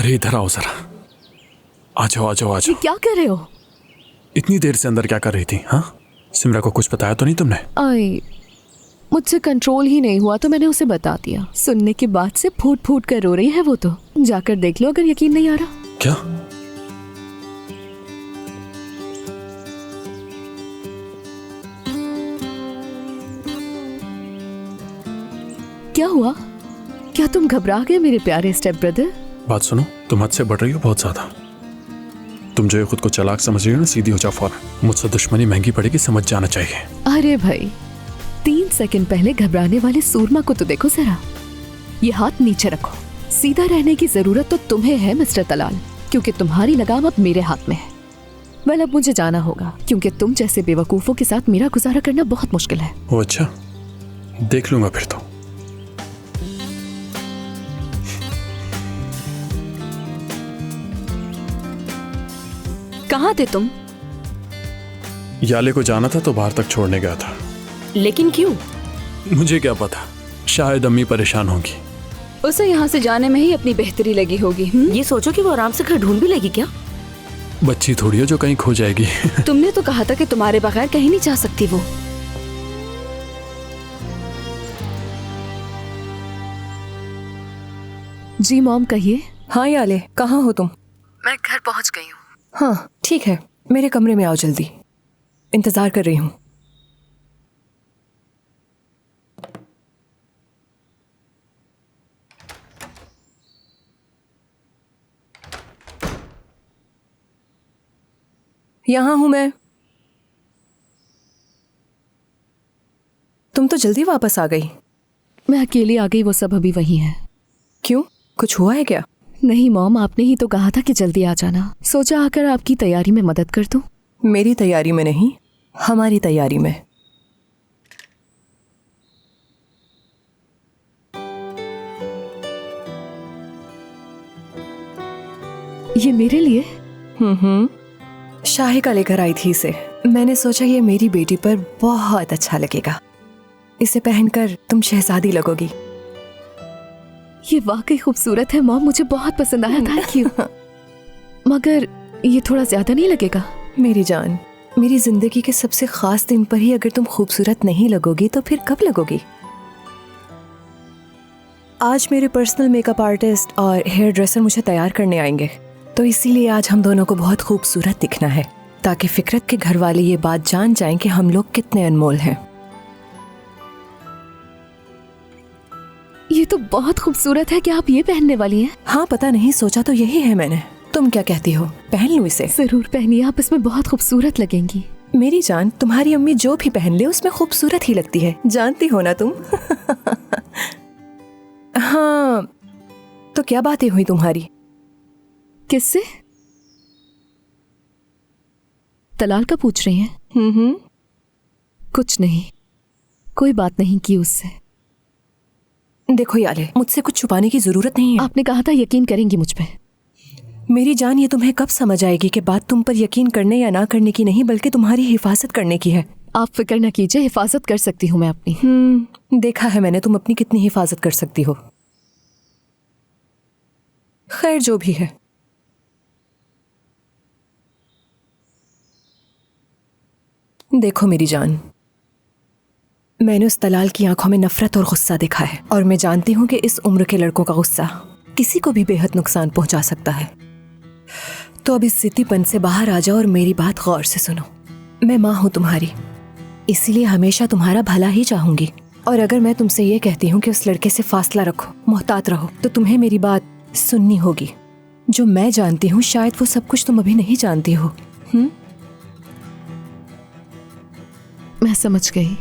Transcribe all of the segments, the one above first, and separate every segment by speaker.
Speaker 1: अरे इधर आओ जरा, आ जाओ आ जाओ आ
Speaker 2: ये
Speaker 1: जाओ।
Speaker 2: क्या कर रहे हो?
Speaker 1: इतनी देर से अंदर क्या कर रही थी? हाँ, सिमरा को कुछ बताया तो नहीं तुमने?
Speaker 2: आई मुझसे कंट्रोल ही नहीं हुआ तो मैंने उसे बता दिया। सुनने के बाद से फूट फूट कर रो रही है वो तो। जाकर देख लो अगर यकीन नहीं आ रहा।
Speaker 1: क्या?
Speaker 2: क्या हुआ? क्या तुम घबरा गए मेरे प्यारे स्टेप ब्रदर?
Speaker 1: बात सुनो, तुम हद से बढ़ रही हो बहुत ज्यादा। तुम जो ये खुद को चालाक समझ रही हो ना, सीधी हो जाओ फौरन। मुझसे दुश्मनी महंगी पड़ेगी, समझ जाना चाहिए।
Speaker 2: अरे भाई, 3 सेकंड पहले घबराने वाले सूरमा को तो देखो जरा। ये हाथ नीचे रखो। सीधा रहने की जरूरत तो तुम्हें है मिस्टर तलाल, क्योंकि तुम्हारी लगाम अब मेरे हाथ में है। वेल, अब मुझे जाना होगा क्योंकि तुम जैसे बेवकूफों के साथ मेरा गुजारा करना बहुत मुश्किल है।
Speaker 1: ओ अच्छा, देख लूंगा फिर तो।
Speaker 3: कहाँ थे तुम?
Speaker 1: याले को जाना था तो बाहर तक छोड़ने गया था।
Speaker 3: लेकिन क्यों?
Speaker 1: मुझे क्या पता, शायद अम्मी परेशान होंगी।
Speaker 3: उसे यहाँ से जाने में ही अपनी बेहतरी लगी होगी। ये सोचो कि वो आराम से घर ढूंढ भी लेगी क्या?
Speaker 1: बच्ची थोड़ी है जो कहीं खो जाएगी।
Speaker 3: तुमने तो कहा था कि तुम्हारे बगैर कहीं नहीं जा सकती वो।
Speaker 2: जी मॉम, कहिए।
Speaker 4: हाँ याले, कहाँ हो तुम?
Speaker 2: मैं घर पहुंच गई हूँ।
Speaker 4: हाँ ठीक है, मेरे कमरे में आओ जल्दी, इंतजार कर रही हूँ। यहाँ हूं मैं। तुम तो जल्दी वापस आ गई।
Speaker 2: मैं अकेली आ गई, वो सब अभी वही है।
Speaker 4: क्यों, कुछ हुआ है क्या?
Speaker 2: नहीं मॉम, आपने ही तो कहा था कि जल्दी आ जाना। सोचा आकर आपकी तैयारी में मदद कर दूं।
Speaker 4: मेरी तैयारी में नहीं, हमारी तैयारी में।
Speaker 2: ये मेरे लिए?
Speaker 4: शाहिका लेकर आई थी इसे। मैंने सोचा ये मेरी बेटी पर बहुत अच्छा लगेगा। इसे पहनकर तुम शहजादी लगोगी।
Speaker 2: ये वाकई खूबसूरत है मॉम, मुझे बहुत पसंद आया। Thank you. मगर ये थोड़ा ज्यादा नहीं लगेगा?
Speaker 4: मेरी जान, मेरी जिंदगी के सबसे खास दिन पर ही अगर तुम खूबसूरत नहीं लगोगी तो फिर कब लगोगी? आज मेरे पर्सनल मेकअप आर्टिस्ट और हेयर ड्रेसर मुझे तैयार करने आएंगे, तो इसीलिए आज हम दोनों को बहुत खूबसूरत दिखना है, ताकि फिक्रत के घर वाले ये बात जान जाएं कि हम लोग कितने अनमोल हैं।
Speaker 2: ये तो बहुत खूबसूरत है। क्या आप ये पहनने वाली हैं?
Speaker 4: हाँ पता नहीं, सोचा तो यही है मैंने। तुम क्या कहती हो, पहन लूं इसे?
Speaker 2: जरूर पहनिए, आप इसमें बहुत खूबसूरत लगेंगी।
Speaker 4: मेरी जान, तुम्हारी अम्मी जो भी पहन ले उसमें खूबसूरत ही लगती है, जानती हो ना तुम। हाँ, तो क्या बातें हुई तुम्हारी?
Speaker 2: किससे? तलाल का पूछ रही हैं? कुछ नहीं, कोई बात नहीं की उससे।
Speaker 4: देखो याले, मुझसे कुछ छुपाने की जरूरत नहीं है।
Speaker 2: आपने कहा था यकीन करेंगी मुझ पे।
Speaker 4: मेरी जान, ये तुम्हें कब समझ आएगी कि बात तुम पर यकीन करने या ना करने की नहीं, बल्कि तुम्हारी हिफाजत करने की है।
Speaker 2: आप फिक्र न कीजिए, हिफाजत कर सकती हूँ मैं अपनी।
Speaker 4: देखा है मैंने तुम अपनी कितनी हिफाजत कर सकती हो। खैर जो भी है। देखो मेरी जान, मैंने उस तलाल की आंखों में नफरत और गुस्सा देखा है, और मैं जानती हूँ कि इस उम्र के लड़कों का गुस्सा किसी को भी बेहद नुकसान पहुंचा सकता है। तो अब इस जिद्दीपन से बाहर आ जाओ और मेरी बात गौर से सुनो। मैं माँ हूँ तुम्हारी, इसीलिए हमेशा तुम्हारा भला ही चाहूंगी। और अगर मैं तुमसे ये कहती हूँ कि उस लड़के से फासला रखो, मोहतात रहो, तो तुम्हें मेरी बात सुननी होगी। जो मैं जानती हूँ शायद वो सब कुछ तुम अभी नहीं जानती हो।
Speaker 2: मैं समझ गई।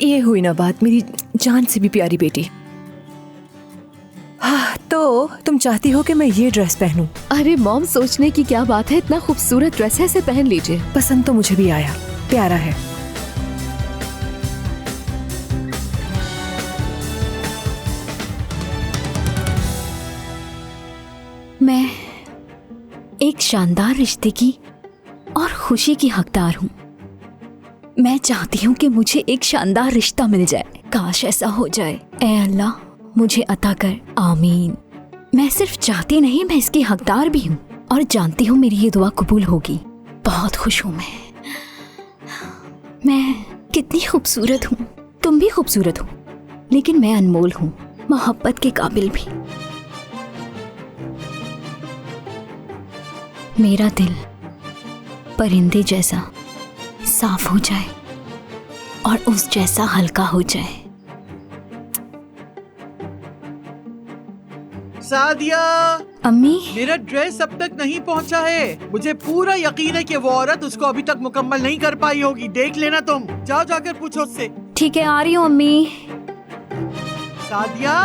Speaker 4: ये हुई ना बात, मेरी जान से भी प्यारी बेटी। हाँ, तो तुम चाहती हो कि मैं ये ड्रेस पहनूं?
Speaker 2: अरे मॉम, सोचने की क्या बात है, इतना खूबसूरत ड्रेस है, इसे पहन लीजिए।
Speaker 4: पसंद तो मुझे भी आया, प्यारा है।
Speaker 3: मैं एक शानदार रिश्ते की और खुशी की हकदार हूँ। मैं चाहती हूँ कि मुझे एक शानदार रिश्ता मिल जाए। काश ऐसा हो जाए। ऐ अल्लाह, मुझे अता कर, आमीन। मैं सिर्फ चाहती नहीं, मैं इसकी हकदार भी हूँ और जानती हूँ मेरी ये दुआ कबूल होगी। बहुत खुश हूँ मैं कितनी खूबसूरत हूँ। तुम भी खूबसूरत हो, लेकिन मैं अनमोल हूँ, मोहब्बत के काबिल भी। मेरा दिल परिंदे जैसा साफ हो जाए और उस जैसा हल्का हो जाए।
Speaker 5: सादिया,
Speaker 3: अम्मी,
Speaker 5: मेरा ड्रेस अब तक नहीं पहुंचा है। मुझे पूरा यकीन है कि वो औरत उसको अभी तक मुकम्मल नहीं कर पाई होगी। देख लेना तुम। जाओ जाकर पूछो उससे।
Speaker 3: ठीक है, आ रही हूँ अम्मी।
Speaker 5: सादिया।